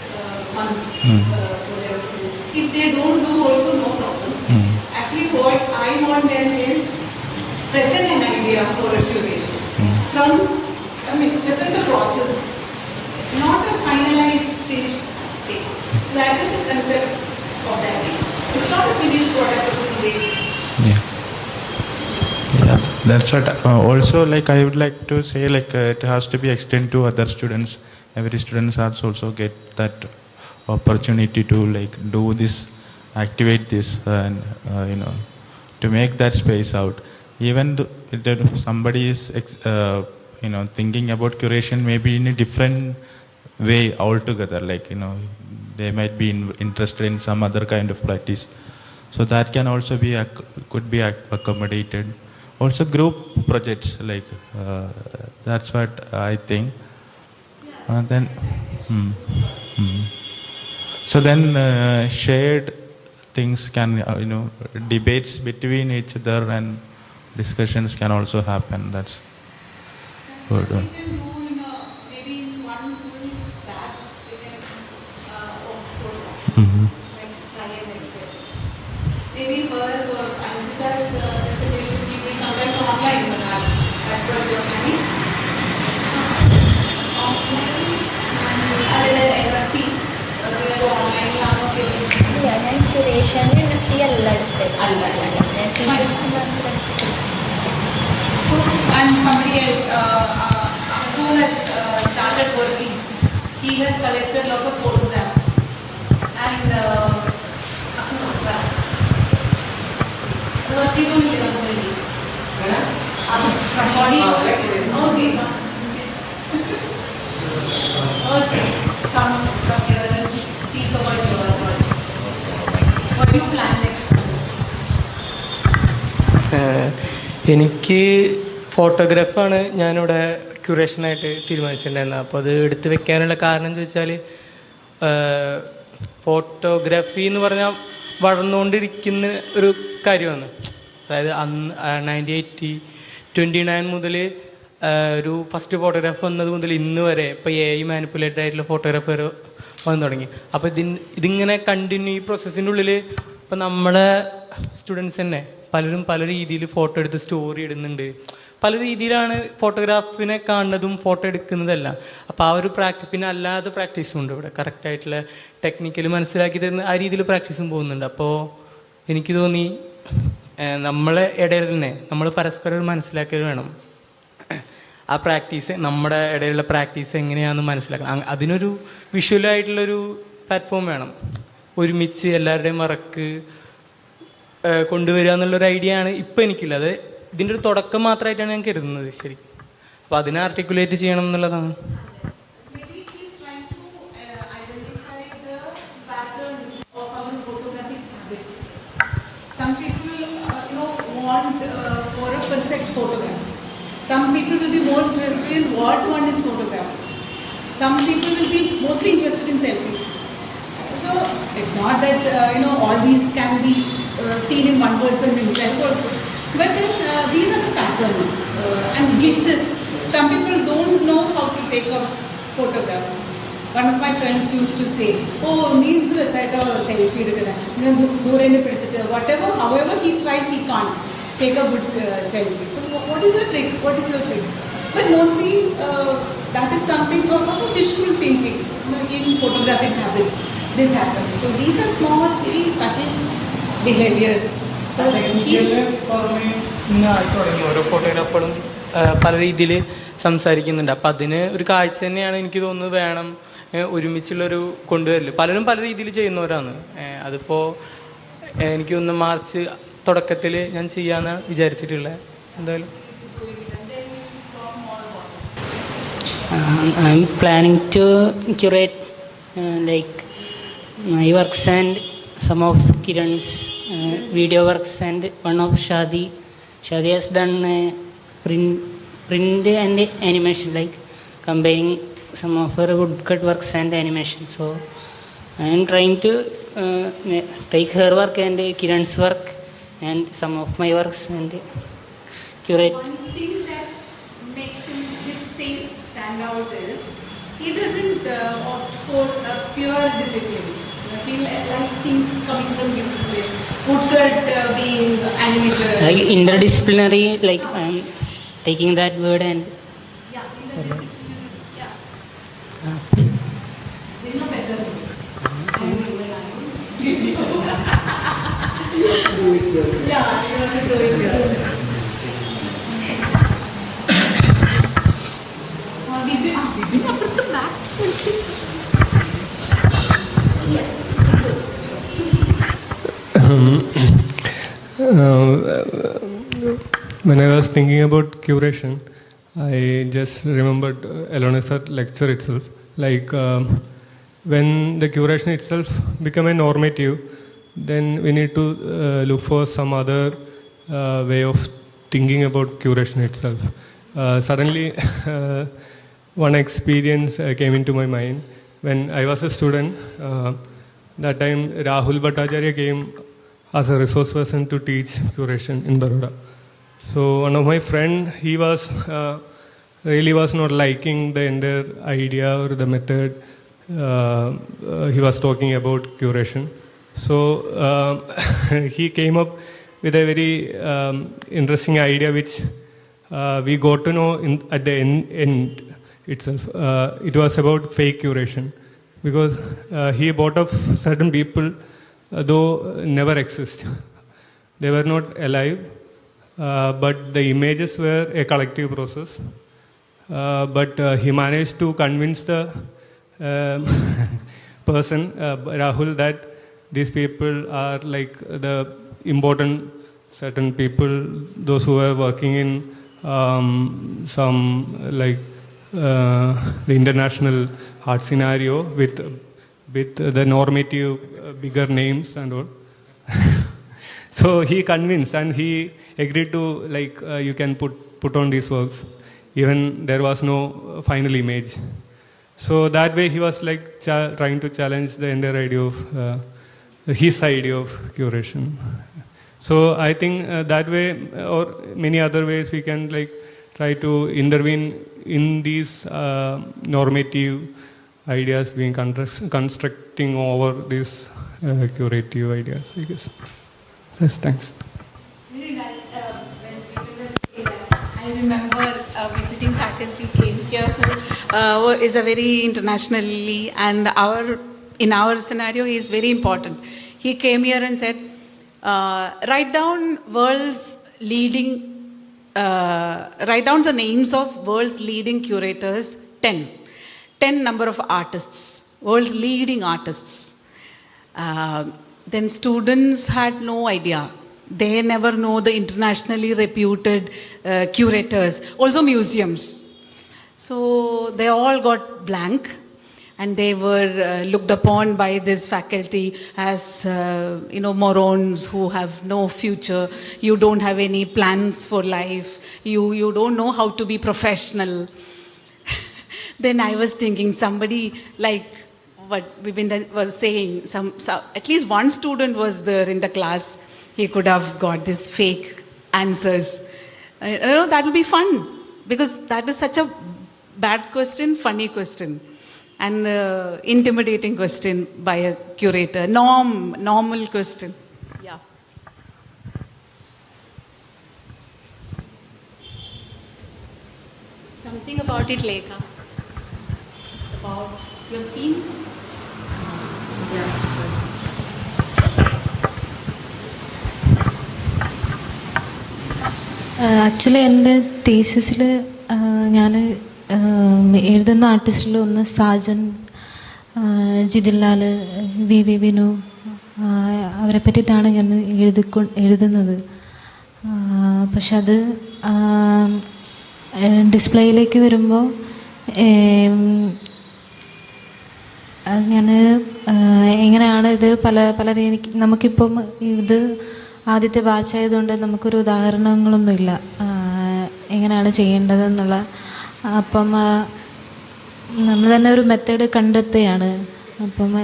month for them to do. If they don't do, also no problem. Actually, what I want them is present an idea for a curation. Present the process, not a finalized, finished thing. So that is the concept of that thing. It's not a finished product of 2 days. Yeah, that's what. Also, like I would like to say, like it has to be extended to other students. Every student has also get that opportunity to like do this, activate this, and to make that space out. Even if somebody is thinking about curation maybe in a different way altogether, like they might be interested in some other kind of practice, so that can also be could be accommodated. Also group projects, like that's what I think. Then so then shared things can debates between each other and discussions can also happen. That's good. We can do maybe in one full batch, we can opt for that. Let's try and experiment. Maybe her Anjita's presentation will be sometimes online, perhaps. That's what we are planning. NFT, online ഞാൻ ക്യൂറേഷൻ്റെ NFT അല്ല So, and somebody else who has started working, he has collected a lot of photographs and Okay, come from here and speak about your project. What do you plan next? എനിക്ക് ഫോട്ടോഗ്രാഫാണ് ഞാനിവിടെ ക്യൂറേഷനായിട്ട് തീരുമാനിച്ചിട്ടുണ്ടായിരുന്നത്. അപ്പോൾ അത് എടുത്തു വെക്കാനുള്ള കാരണം ചോദിച്ചാൽ photography എന്ന് പറഞ്ഞാൽ വളർന്നുകൊണ്ടിരിക്കുന്ന ഒരു കാര്യമാണ്. അതായത് അന്ന് 1929 മുതൽ ഒരു ഫസ്റ്റ് ഫോട്ടോഗ്രാഫ് വന്നത് മുതൽ ഇന്ന് വരെ ഇപ്പോൾ AI മാനിപ്പുലേറ്റഡ് ആയിട്ടുള്ള ഫോട്ടോഗ്രാഫ് വരെ വന്നു തുടങ്ങി. അപ്പോൾ ഇതിങ്ങനെ കണ്ടിന്യൂ ഈ പ്രോസസ്സിൻ്റെ ഉള്ളിൽ ഇപ്പം നമ്മളെ സ്റ്റുഡൻസ് തന്നെ പലരും പല രീതിയിൽ ഫോട്ടോ എടുത്ത് സ്റ്റോറി ഇടുന്നുണ്ട്. പല രീതിയിലാണ് ഫോട്ടോഗ്രാഫിനെ കാണുന്നതും ഫോട്ടോ എടുക്കുന്നതല്ല. അപ്പോൾ ആ ഒരു പിന്നെ അല്ലാതെ പ്രാക്ടീസും ഉണ്ട് ഇവിടെ. കറക്റ്റായിട്ടുള്ള ടെക്നിക്കൽ മനസ്സിലാക്കി തരുന്ന ആ രീതിയിൽ പ്രാക്ടീസും പോകുന്നുണ്ട്. അപ്പോൾ എനിക്ക് തോന്നി നമ്മളെ ഇടയിൽ തന്നെ നമ്മൾ പരസ്പരം മനസ്സിലാക്കൽ വേണം. ആ പ്രാക്ടീസ് നമ്മുടെ ഇടയിലുള്ള പ്രാക്ടീസ് എങ്ങനെയാണെന്ന് മനസ്സിലാക്കണം. അതിനൊരു വിഷ്വലായിട്ടുള്ളൊരു പ്ലാറ്റ്ഫോം വേണം. ഒരുമിച്ച് എല്ലാവരുടെയും വർക്ക് കൊണ്ടുവരിക എന്നുള്ളൊരു ഐഡിയ ആണ് ഇപ്പം എനിക്കുള്ളത്. ഇതിൻ്റെ ഒരു തുടക്കം മാത്രമായിട്ടാണ് ഞാൻ കരുതുന്നത് ശരിക്കും. അപ്പോൾ അതിനെ ആർട്ടിക്കുലേറ്റ് ചെയ്യണം എന്നുള്ളതാണ്. Some people will be more interested in what one is photographed. Some people will be mostly interested in selfies. So it's not that all these can be seen in one person himself also. But then these are the patterns and glitches. Some people don't know how to take a photograph. One of my friends used to say, "Oh, need to set a selfie. Whatever, however he tries, he can't take a good selfie." So what is your trick? What is your trick? But mostly that is something of visual thinking. In photographic habits, this happens. So these are small, very subtle behaviors. So ഓരോ ഫോട്ടോഗ്രാഫറും പല രീതിയിൽ സംസാരിക്കുന്നുണ്ട്. അപ്പം അതിന് ഒരു കാഴ്ച തന്നെയാണ് എനിക്ക് തോന്നുന്നത് വേണം. ഒരുമിച്ചുള്ളൊരു കൊണ്ടുവരല് പലരും പല രീതിയിൽ ചെയ്യുന്നവരാണ്. അതിപ്പോൾ എനിക്ക് തോന്നുന്നു മാർച്ച് തുടക്കത്തിൽ ഞാൻ ചെയ്യാമെന്നാണ് വിചാരിച്ചിട്ടുള്ളത്. എന്തായാലും I'm planning to curate like my works and some of Kiran's video works and one of Shadi. Shadi has done print and animation, like combining some of her woodcut works and animation. So I am trying to take her work and Kiran's work and some of my works and curate. One thing that makes his taste stand out is he doesn't opt for a pure discipline. He likes things coming from different places. Woodcut being animated. Like interdisciplinary, like I am taking that word and Yeah, interdisciplinary. Yeah. They know better. Yeah, you have to do it yourself. Yes. When I was thinking about curation, I just remembered Elona's lecture itself. Like when the curation itself become a normative, then we need to look for some other way of thinking about curation itself. Suddenly, one experience came into my mind. When I was a student, that time Rahul Bhattacharya came as a resource person to teach curation in Baroda. So one of my friend, he was really was not liking the entire idea or the method he was talking about curation. So he came up with a very interesting idea which we got to know at the end itself. It was about fake curation, because he brought up certain people though never exist. They were not alive, but the images were a collective process. But he managed to convince the person, Rahul, that these people are like the important certain people, those who were working in some like the international art scenario with the normative bigger names and all. So he convinced and he agreed to like you can put on these works, even there was no final image. So that way he was like trying to challenge the entire idea of his idea of curation. So I think that way or many other ways we can like try to intervene in these normative ideas being constructing over these curative ideas, I guess. Yes, thanks. I remember visiting faculty came here who is a very internationally, and in our scenario he is very important. He came here and said, write down the names of world's leading curators, 10 number of artists, world's leading artists. Then students had no idea. They never know the internationally reputed curators, also museums. So they all got blank, and they were looked upon by this faculty as morons who have no future. You don't have any plans for life. You don't know how to be professional. Then I was thinking, somebody like what Vipinda was saying, at least one student was there in the class. He could have got these fake answers. That will be fun, because that is such a bad question, funny question, and intimidating question by a curator. Normal question. Yeah. Something about it, Lekha. About your scene. Yeah. Actually എൻ്റെ തീസിസിൽ ഞാൻ എഴുതുന്ന ആർട്ടിസ്റ്റിൽ ഒന്ന് Sajan, Jithinlal, V Vinu, അവരെ പറ്റിയിട്ടാണ് ഞാൻ എഴുതുന്നത്. പക്ഷെ അത് ഡിസ്പ്ലേയിലേക്ക് വരുമ്പോൾ ഞാൻ എങ്ങനെയാണ് ഇത് പലരും നമുക്കിപ്പം ഇത് ആദ്യത്തെ ബാച്ചായതുകൊണ്ട് നമുക്കൊരു ഉദാഹരണങ്ങളൊന്നുമില്ല എങ്ങനെയാണ് ചെയ്യേണ്ടതെന്നുള്ള. അപ്പം നമ്മൾ തന്നെ ഒരു മെത്തേഡ് കണ്ടെത്തുകയാണ്. അപ്പം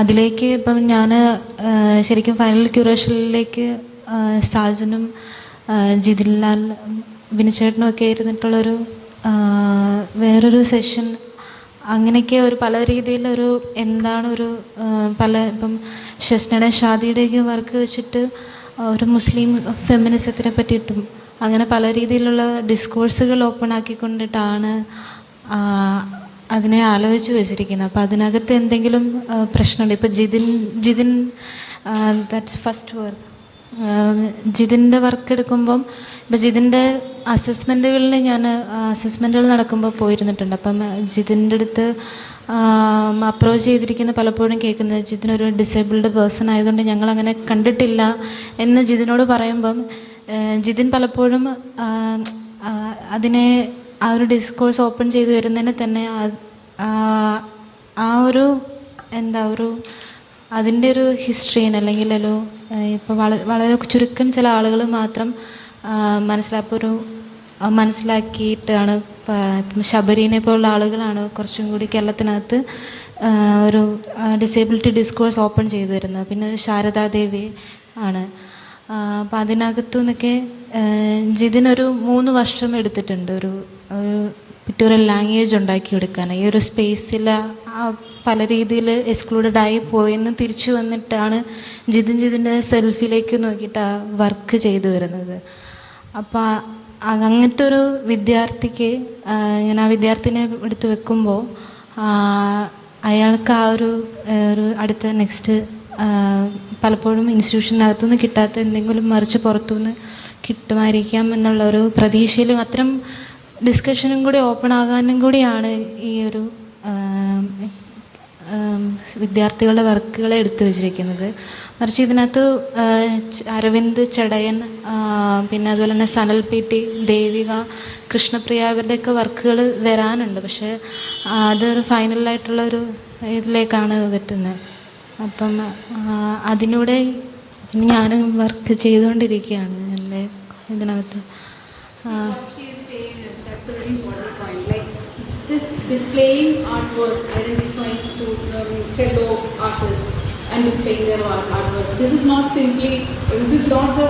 അതിലേക്ക് ഇപ്പം ഞാൻ ശരിക്കും ഫൈനൽ ക്യൂറേഷനിലേക്ക് സാജനും ജിതിൻലാൽ, വിനുചേട്ടനും ഒക്കെ ഇരുന്നിട്ടുള്ളൊരു വേറൊരു സെഷൻ, അങ്ങനെയൊക്കെ ഒരു പല രീതിയിലൊരു എന്താണ് ഒരു ഇപ്പം ഷസ്നയുടെ ഷാദിയുടെയൊക്കെ വർക്ക് വെച്ചിട്ട് ഒരു മുസ്ലിം ഫെമിനിസത്തിനെ പറ്റിയിട്ടും അങ്ങനെ പല രീതിയിലുള്ള ഡിസ്കോഴ്സുകൾ ഓപ്പൺ ആക്കിക്കൊണ്ടിട്ടാണ് അതിനെ ആലോചിച്ച് വെച്ചിരിക്കുന്നത്. അപ്പോൾ അതിനകത്ത് എന്തെങ്കിലും പ്രശ്നമുണ്ട്. ഇപ്പോൾ ജിതിൻ ദാറ്റ്സ് ഫസ്റ്റ് വർക്ക്. ജിതിൻ്റെ വർക്ക് എടുക്കുമ്പം ഇപ്പം ജിതിൻ്റെ അസസ്മെൻറ്റുകളിൽ ഞാൻ അസസ്മെൻറ്റുകൾ നടക്കുമ്പോൾ പോയിരുന്നിട്ടുണ്ട്. അപ്പം ജിതിൻ്റെ അടുത്ത് അപ്രോച്ച് ചെയ്തിരിക്കുന്ന പലപ്പോഴും കേൾക്കുന്നത് ജിതിനൊരു ഡിസേബിൾഡ് പേഴ്സൺ ആയതുകൊണ്ട് ഞങ്ങളങ്ങനെ കണ്ടിട്ടില്ല എന്ന് ജിതിനോട് പറയുമ്പം ജിതിൻ പലപ്പോഴും അതിനെ ആ ഒരു ഡിസ്കോഴ്സ് ഓപ്പൺ ചെയ്ത് വരുന്നതിന് തന്നെ ആ ഒരു അതിൻ്റെ ഒരു ഹിസ്റ്ററിന് അല്ലെങ്കിൽ ഒരു ഇപ്പോൾ വളരെ ചുരുക്കം ചില ആളുകൾ മാത്രം മനസ്സിലാക്കിയിട്ടാണ്. ഇപ്പം ശബരീനെ പോലുള്ള ആളുകളാണ് കുറച്ചും കൂടി കേരളത്തിനകത്ത് ഒരു ഡിസേബിലിറ്റി ഡിസ്കോഴ്സ് ഓപ്പൺ ചെയ്തു വരുന്നത്. പിന്നെ ശാരദാദേവി ആണ്. അപ്പം അതിനകത്തു നിന്നൊക്കെ ജിതിനൊരു 3 വർഷം എടുത്തിട്ടുണ്ട് ഒരു പിക്ടോറിയൽ ലാംഗ്വേജ് ഉണ്ടാക്കിയെടുക്കാൻ. ഈ ഒരു സ്പേസിൽ പല രീതിയിൽ എക്സ്ക്ലൂഡഡായി പോയെന്ന് തിരിച്ചു വന്നിട്ടാണ് ജിതിൻ്റെ സെൽഫിലേക്ക് നോക്കിയിട്ട് ആ വർക്ക് ചെയ്തു വരുന്നത്. അപ്പോൾ അങ്ങനത്തെ ഒരു വിദ്യാർത്ഥിക്ക് ഞാൻ ആ വിദ്യാർത്ഥിനെ എടുത്ത് വെക്കുമ്പോൾ അയാൾക്ക് ആ ഒരു അടുത്ത നെക്സ്റ്റ് പലപ്പോഴും ഇൻസ്റ്റിറ്റ്യൂഷനകത്തുനിന്ന് കിട്ടാത്ത എന്തെങ്കിലും മറിച്ച് പുറത്തുനിന്ന് കിട്ടുമായിരിക്കാം എന്നുള്ള ഒരു പ്രതീക്ഷയിലും അത്തരം ഡിസ്കഷനും കൂടി ഓപ്പൺ ആകാനും കൂടിയാണ് ഈ ഒരു വിദ്യാർത്ഥികളുടെ വർക്കുകൾ എടുത്തു വച്ചിരിക്കുന്നത്. മറിച്ച് ഇതിനകത്ത് അരവിന്ദ്, ചടയൻ, പിന്നെ അതുപോലെ തന്നെ സനൽ PT, ദേവിക, കൃഷ്ണപ്രിയ ഇവരുടെയൊക്കെ വർക്കുകൾ വരാനുണ്ട്. പക്ഷേ അതൊരു ഫൈനലായിട്ടുള്ളൊരു ഇതിലേക്കാണ് എത്തുന്നത്. അപ്പം അതിലൂടെ ഞാൻ വർക്ക് ചെയ്തുകൊണ്ടിരിക്കുകയാണ് എൻ്റെ ഇതിനകത്ത്. Displaying artworks, identifying fellow artists and displaying their artwork. This is not simply, this is not the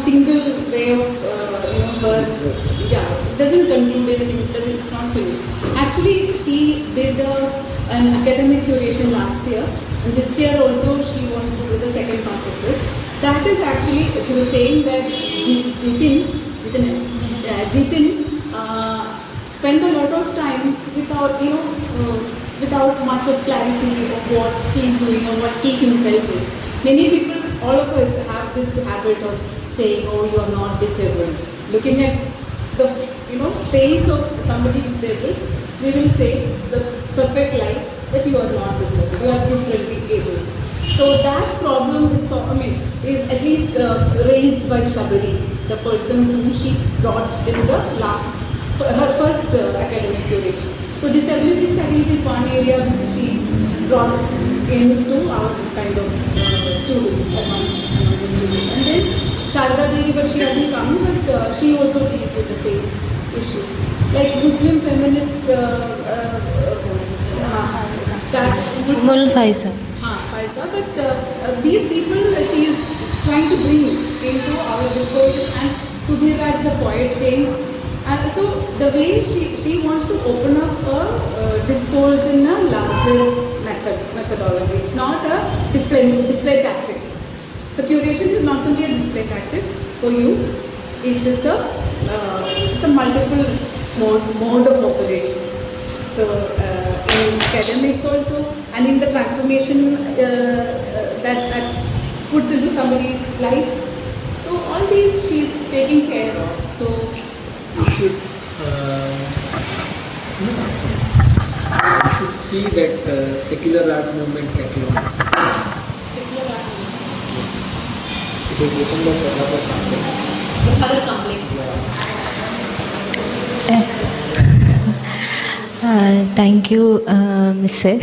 single way of work. Yeah, it doesn't conclude anything. It's not finished. Actually, she did an academic curation last year, and this year also she wants to do the second part of it. That is actually, she was saying that Jitin spent a lot of time without much of clarity of what he is doing or what he himself is. Many people, all of us have this habit of saying, "Oh, you are not disabled." Looking at the face of somebody disabled, we will say the perfect life that you are not disabled. You are differently able. So that problem is at least raised by Shabari, the person whom she brought in the her first academic curation. So disability studies is one area which she brought into our kind of students, among the students. And then Sharda Devi, but she hasn't come, but she also deals with the same issue. Like Muslim feminist, Faisa. But these people she is trying to bring into our discourses, and Sudhir Raj, the poet, came. So the way she wants to open up a discourse in a larger methodology. It's not a display tactics. So curation is not simply a display tactics for you. It is it's a multiple mode of operation. So in academics also, and in the transformation that puts into somebody's life. So all these she's taking care of. So you should see that secular art movement catalog. Secular art movement. It is written by Karutha Katrina. Thank you മിസ്സേ.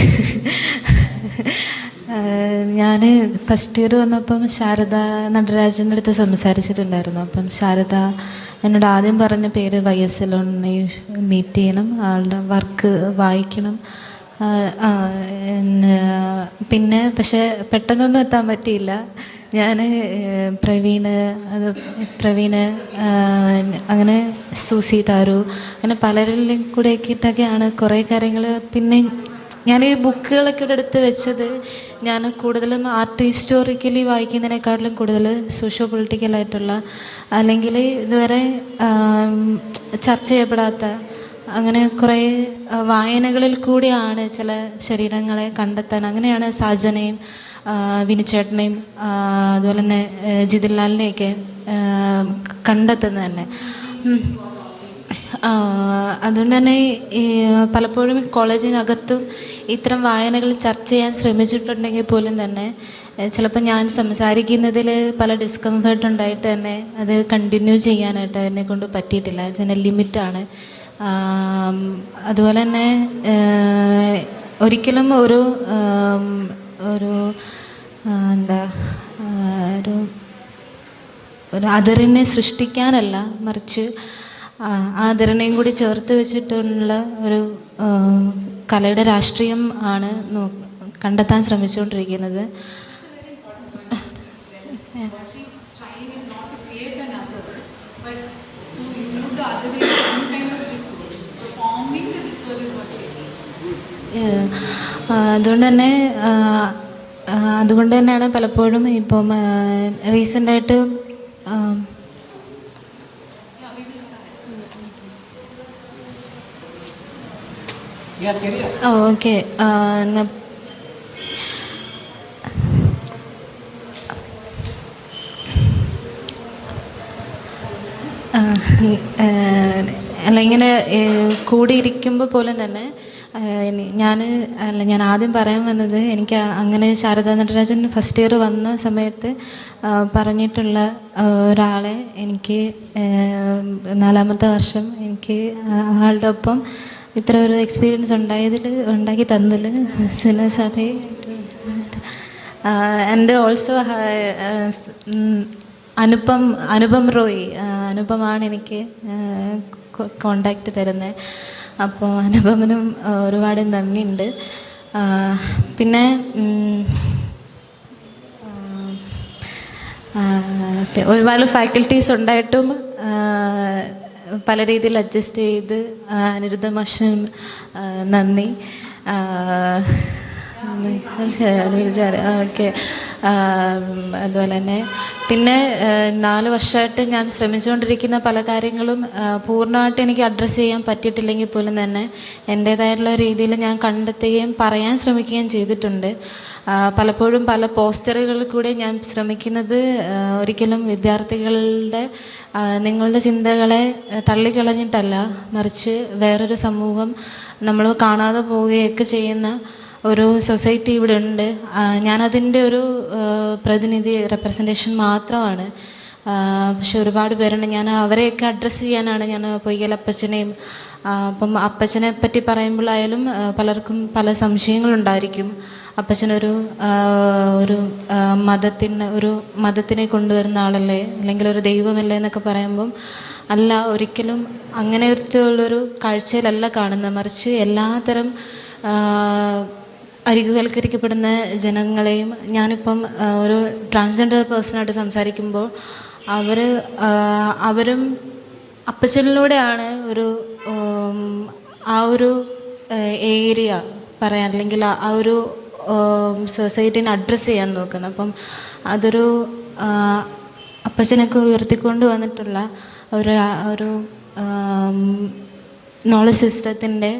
ഞാൻ first year വന്നപ്പം ശാരദ നടരാജൻ്റെ അടുത്ത് സംസാരിച്ചിട്ടുണ്ടായിരുന്നു. അപ്പം ശാരദ എന്നോട് ആദ്യം പറഞ്ഞ പേര് YSL meet ചെയ്യണം, ആളുടെ വർക്ക് വായിക്കണം. പിന്നെ പക്ഷെ പെട്ടെന്നൊന്നും എത്താൻ പറ്റിയില്ല. ഞാൻ പ്രവീണ് അങ്ങനെ സൂസി, താരു, അങ്ങനെ പലരിലും കൂടെ ആക്കിയിട്ടൊക്കെയാണ് കുറേ കാര്യങ്ങൾ. പിന്നെ ഞാൻ ഈ ബുക്കുകളൊക്കെ എടുത്ത് വെച്ചത് ഞാൻ കൂടുതലും ആർട്ട് ഹിസ്റ്റോറിക്കലി വായിക്കുന്നതിനേക്കാട്ടിലും കൂടുതൽ സോഷ്യോ പൊളിറ്റിക്കലായിട്ടുള്ള, അല്ലെങ്കിൽ ഇതുവരെ ചർച്ച ചെയ്യപ്പെടാത്ത അങ്ങനെ കുറേ വായനകളിൽ കൂടിയാണ് ചില ശരീരങ്ങളെ കണ്ടെത്താൻ. അങ്ങനെയാണ് സാജനയും വിനുചേട്ടനെയും അതുപോലെ തന്നെ ജിതിൻലാലിനെയൊക്കെ കണ്ടെത്തുന്നത് തന്നെ. അതുകൊണ്ട് തന്നെ പലപ്പോഴും കോളേജിനകത്തും ഇത്തരം വായനകൾ ചർച്ച ചെയ്യാൻ ശ്രമിച്ചിട്ടുണ്ടെങ്കിൽ പോലും തന്നെ ചിലപ്പോൾ ഞാൻ സംസാരിക്കുന്നതിൽ പല ഡിസ്കംഫേർട്ട് ഉണ്ടായിട്ട് തന്നെ അത് കണ്ടിന്യൂ ചെയ്യാനായിട്ട് എന്നെ കൊണ്ട് പറ്റിയിട്ടില്ല. അതിന് ലിമിറ്റാണ്. അതുപോലെ തന്നെ ഒരിക്കലും ഒരു അതിറിനെ സൃഷ്ടിക്കാനല്ല, മറിച്ച് അതിറിനെയും കൂടി ചേർത്ത് വെച്ചിട്ടുള്ള ഒരു കലയുടെ രാഷ്ട്രീയം ആണ് കണ്ടെത്താൻ ശ്രമിച്ചുകൊണ്ടിരിക്കുന്നത്. അതുകൊണ്ട് തന്നെയാണ് പലപ്പോഴും ഇപ്പം റീസെൻ്റായിട്ട് ഓക്കെ അല്ല, ഇങ്ങനെ കൂടിയിരിക്കുമ്പോൾ പോലും തന്നെ ഞാൻ ആദ്യം പറയാൻ വന്നത്, എനിക്ക് അങ്ങനെ ശാരദാ നടരാജൻ ഫസ്റ്റ് ഇയർ വന്ന സമയത്ത് പറഞ്ഞിട്ടുള്ള ഒരാളെ എനിക്ക് 4ാമത്തെ വർഷം എനിക്ക് ആളുടെ ഒപ്പം ഇത്ര ഒരു എക്സ്പീരിയൻസ് ഉണ്ടാക്കി തന്നതിൽ സിനസാബെ ആൻഡ് ഓൾസോ അനുപം റോയ്, അനുപമാണ് എനിക്ക് കോണ്ടാക്റ്റ് തരുന്നത്. അപ്പോൾ അനുപമനും ഒരുപാട് നന്ദിയുണ്ട്. പിന്നെ ഒരുപാട് ഫാക്കൽറ്റീസ് ഉണ്ടായിട്ടും പല രീതിയിൽ അഡ്ജസ്റ്റ് ചെയ്ത് അനിരുദ്ധ മാഷിനും നന്ദി. ഓക്കെ. അതുപോലെ തന്നെ പിന്നെ 4 വർഷമായിട്ട് ഞാൻ ശ്രമിച്ചുകൊണ്ടിരിക്കുന്ന പല കാര്യങ്ങളും പൂർണ്ണമായിട്ട് എനിക്ക് അഡ്രസ്സ് ചെയ്യാൻ പറ്റിയിട്ടില്ലെങ്കിൽ പോലും തന്നെ എൻ്റേതായിട്ടുള്ള രീതിയിൽ ഞാൻ കണ്ടെത്തുകയും പറയാൻ ശ്രമിക്കുകയും ചെയ്തിട്ടുണ്ട്. പലപ്പോഴും പല പോസ്റ്ററുകളിൽ കൂടെ ഞാൻ ശ്രമിക്കുന്നത് ഒരിക്കലും വിദ്യാർത്ഥികളുടെ നിങ്ങളുടെ ചിന്തകളെ തള്ളിക്കളഞ്ഞിട്ടല്ല, മറിച്ച് വേറൊരു സമൂഹം നമ്മൾ കാണാതെ പോവുകയൊക്കെ ചെയ്യുന്ന ഒരു സൊസൈറ്റി ഇവിടെ ഉണ്ട്. ഞാനതിൻ്റെ ഒരു പ്രതിനിധി റെപ്രസെൻറ്റേഷൻ മാത്രമാണ്. പക്ഷെ ഒരുപാട് പേരുണ്ട്. ഞാൻ അവരെയൊക്കെ അഡ്രസ്സ് ചെയ്യാനാണ് ഞാൻ പൊയ്കലപ്പച്ചനെയും. അപ്പം അപ്പച്ചനെ പറ്റി പറയുമ്പോഴായാലും പലർക്കും പല സംശയങ്ങളുണ്ടായിരിക്കും. അപ്പച്ചനൊരു മതത്തിനെ കൊണ്ടുവരുന്ന ആളല്ലേ, അല്ലെങ്കിൽ ഒരു ദൈവമല്ലേ എന്നൊക്കെ പറയുമ്പം അല്ല, ഒരിക്കലും അങ്ങനെയുള്ളൊരു കാഴ്ചയിലല്ല കാണുന്നത്. മറിച്ച് എല്ലാത്തരം അരികുവൽക്കരിക്കപ്പെടുന്ന ജനങ്ങളെയും, ഞാനിപ്പം ഒരു ട്രാൻസ്ജെൻഡർ പേഴ്സണായിട്ട് സംസാരിക്കുമ്പോൾ അവരും അപ്പച്ചനിലൂടെയാണ് ആ ഒരു ഏരിയ പറയാൻ, അല്ലെങ്കിൽ ആ ഒരു സൊസൈറ്റീനെ അഡ്രസ്സ് ചെയ്യാൻ നോക്കുന്നത്. അപ്പം അതൊരു അപ്പച്ചനൊക്കെ ഉയർത്തിക്കൊണ്ട് വന്നിട്ടുള്ള ഒരു നോളജ് സിസ്റ്റത്തിൻ്റെ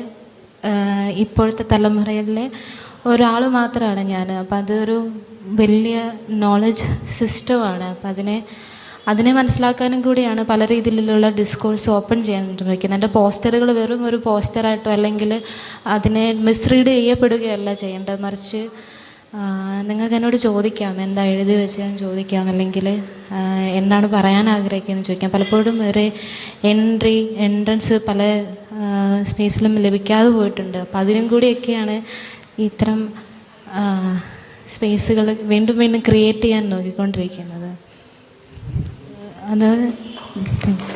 ഇപ്പോഴത്തെ തലമുറയിലെ ഒരാൾ മാത്രമാണ് ഞാൻ. അപ്പം അതൊരു വലിയ നോളജ് സിസ്റ്റമാണ്. അപ്പം അതിനെ മനസ്സിലാക്കാനും കൂടിയാണ് പല രീതിയിലുള്ള ഡിസ്കോഴ്സ് ഓപ്പൺ ചെയ്യാൻ ശ്രമിക്കുന്നത്. എൻ്റെ പോസ്റ്ററുകൾ വെറും ഒരു പോസ്റ്ററായിട്ടോ അല്ലെങ്കിൽ അതിനെ മിസ്റീഡ് ചെയ്യപ്പെടുകയല്ല ചെയ്യേണ്ടത്, മറിച്ച് നിങ്ങൾക്ക് എന്നോട് ചോദിക്കാം, എന്താ എഴുതി വെച്ചാൽ ചോദിക്കാം, അല്ലെങ്കിൽ എന്താണ് പറയാൻ ആഗ്രഹിക്കുന്നത് ചോദിക്കാം. പലപ്പോഴും ഒരു എൻട്രൻസ് പല സ്പേസിലും ലഭിക്കാതെ പോയിട്ടുണ്ട്. അപ്പം അതിനും കൂടിയൊക്കെയാണ് ഇത്തരം സ്പേസുകൾ വീണ്ടും വീണ്ടും ക്രിയേറ്റ് ചെയ്യാൻ നോക്കിക്കൊണ്ടിരിക്കുന്നത്. അത് താങ്ക്സ്.